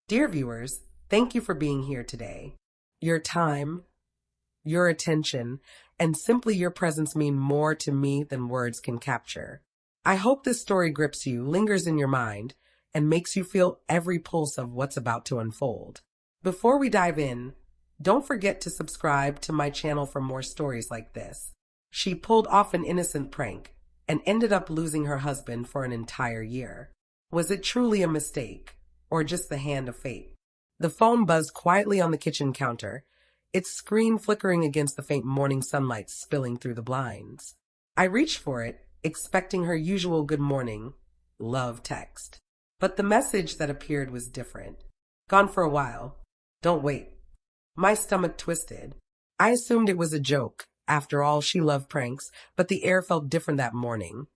Dear viewers, thank you for being here today. Your time, your attention, and simply your presence mean more to me than words can capture. I hope this story grips you, lingers in your mind, and makes you feel every pulse of what's about to unfold. Before we dive in, don't forget to subscribe to my channel for more stories like this. She pulled off an innocent prank and ended up losing her husband for an entire year. Was it truly a mistake? Or just the hand of fate? The phone buzzed quietly on the kitchen counter, its screen flickering against the faint morning sunlight spilling through the blinds. I reached for it, expecting her usual good morning, love text. But the message that appeared was different. Gone for a while. Don't wait. My stomach twisted. I assumed it was a joke. After all, she loved pranks, but the air felt different that morning.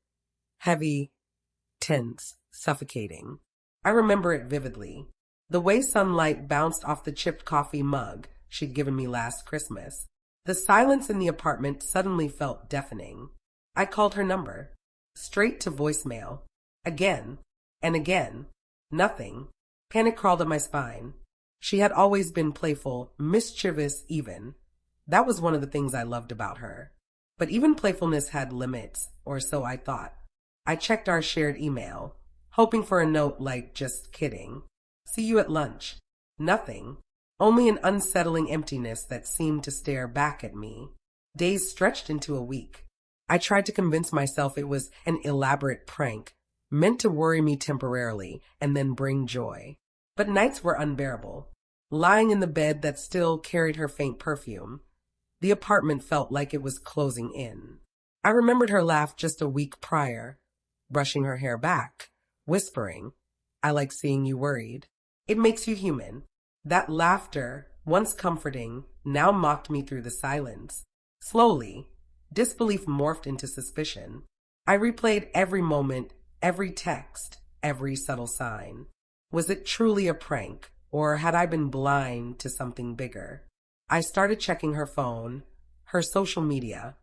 Heavy, tense, suffocating. I remember it vividly. The way sunlight bounced off the chipped coffee mug she'd given me last Christmas. The silence in the apartment suddenly felt deafening. I called her number. Straight to voicemail. Again and again. Nothing. Panic crawled up my spine. She had always been playful, mischievous even. That was one of the things I loved about her. But even playfulness had limits, or so I thought. I checked our shared email, hoping for a note like, just kidding. See you at lunch. Nothing. Only an unsettling emptiness that seemed to stare back at me. Days stretched into a week. I tried to convince myself it was an elaborate prank, meant to worry me temporarily and then bring joy. But nights were unbearable. Lying in the bed that still carried her faint perfume, the apartment felt like it was closing in. I remembered her laugh just a week prior, brushing her hair back, whispering, "I like seeing you worried. It makes you human." That laughter, once comforting, now mocked me through the silence. Slowly, disbelief morphed into suspicion. I replayed every moment, every text, every subtle sign. Was it truly a prank, or had I been blind to something bigger? I started checking her phone, her social media,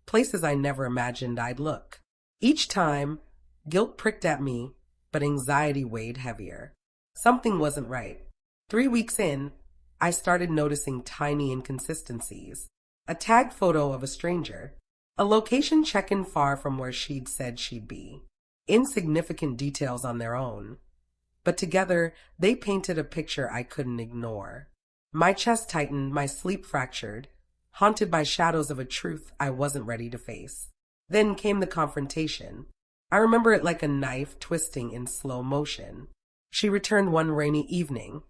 places I never imagined I'd look. Each time, guilt pricked at me, but anxiety weighed heavier. Something wasn't right. 3 weeks in, I started noticing tiny inconsistencies. A tagged photo of a stranger. A location check-in far from where she'd said she'd be. Insignificant details on their own. But together, they painted a picture I couldn't ignore. My chest tightened, my sleep fractured, haunted by shadows of a truth I wasn't ready to face. Then came the confrontation. I remember it like a knife twisting in slow motion. She returned one rainy evening,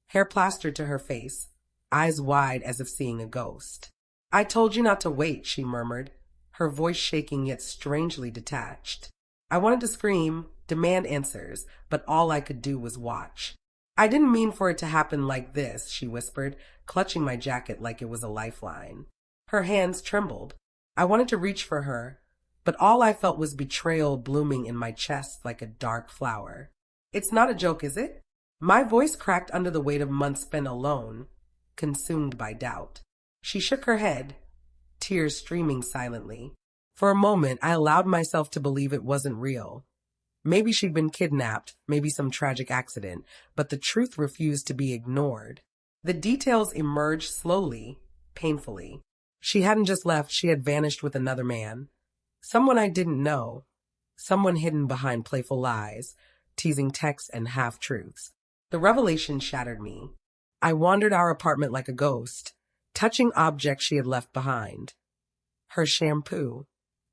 hair plastered to her face, eyes wide as if seeing a ghost. "I told you not to wait," she murmured, her voice shaking yet strangely detached. I wanted to scream, demand answers, but all I could do was watch. "I didn't mean for it to happen like this," she whispered, clutching my jacket like it was a lifeline. Her hands trembled. I wanted to reach for her, but all I felt was betrayal blooming in my chest like a dark flower. "It's not a joke, is it?" My voice cracked under the weight of months spent alone, consumed by doubt. She shook her head, tears streaming silently. For a moment, I allowed myself to believe it wasn't real. Maybe she'd been kidnapped, maybe some tragic accident, but the truth refused to be ignored. The details emerged slowly, painfully. She hadn't just left, she had vanished with another man. Someone I didn't know. Someone hidden behind playful lies, teasing texts and half-truths. The revelation shattered me. I wandered our apartment like a ghost, touching objects she had left behind. Her shampoo,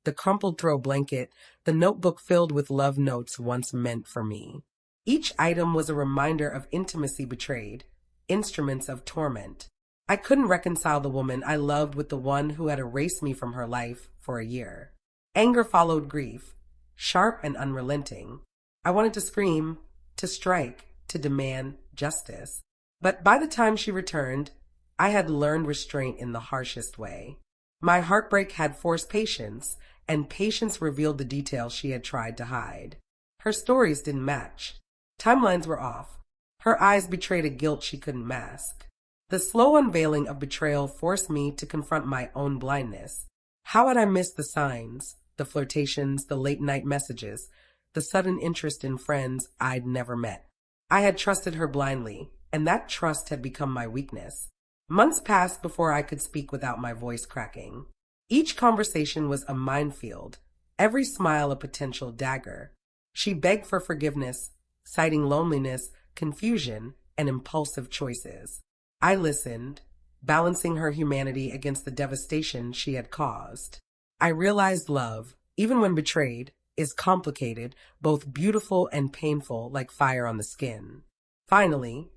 the crumpled throw blanket, the notebook filled with love notes once meant for me. Each item was a reminder of intimacy betrayed, instruments of torment. I couldn't reconcile the woman I loved with the one who had erased me from her life for a year. Anger followed grief, sharp and unrelenting. I wanted to scream, to strike, to demand justice. But by the time she returned, I had learned restraint in the harshest way. My heartbreak had forced patience, and patience revealed the details she had tried to hide. Her stories didn't match. Timelines were off. Her eyes betrayed a guilt she couldn't mask. The slow unveiling of betrayal forced me to confront my own blindness. How had I missed the signs, the flirtations, the late-night messages, the sudden interest in friends I'd never met? I had trusted her blindly, and that trust had become my weakness. Months passed before I could speak without my voice cracking. Each conversation was a minefield, every smile a potential dagger. She begged for forgiveness, citing loneliness, confusion, and impulsive choices. I listened, balancing her humanity against the devastation she had caused. I realized love, even when betrayed, is complicated, both beautiful and painful, like fire on the skin. Finally,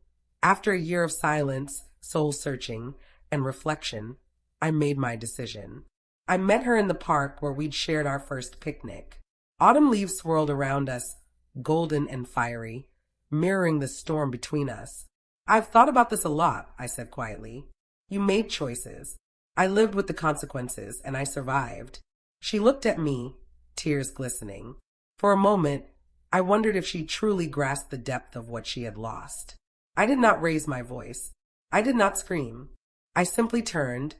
after a year of silence, soul-searching, and reflection, I made my decision. I met her in the park where we'd shared our first picnic. Autumn leaves swirled around us, golden and fiery, mirroring the storm between us. I've thought about this a lot, I said quietly. You made choices. I lived with the consequences, and I survived. She looked at me, tears glistening. For a moment, I wondered if she truly grasped the depth of what she had lost. I did not raise my voice. I did not scream. I simply turned,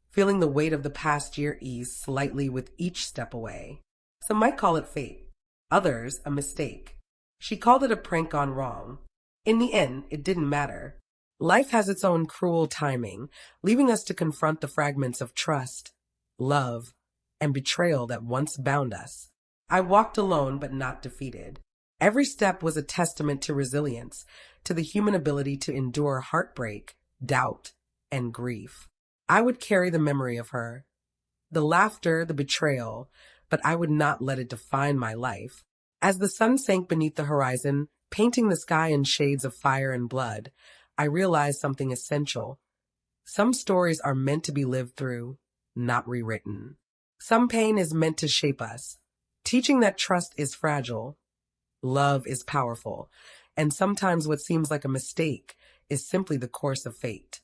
feeling the weight of the past year ease slightly with each step away. Some might call it fate, others a mistake. She called it a prank gone wrong. In the end, it didn't matter. Life has its own cruel timing, leaving us to confront the fragments of trust, love, and betrayal that once bound us. I walked alone but not defeated. Every step was a testament to resilience, to the human ability to endure heartbreak, doubt, and grief. I would carry the memory of her, the laughter, the betrayal, but I would not let it define my life. As the sun sank beneath the horizon, painting the sky in shades of fire and blood, I realized something essential. Some stories are meant to be lived through, not rewritten. Some pain is meant to shape us, teaching that trust is fragile, love is powerful, and sometimes what seems like a mistake is simply the course of fate.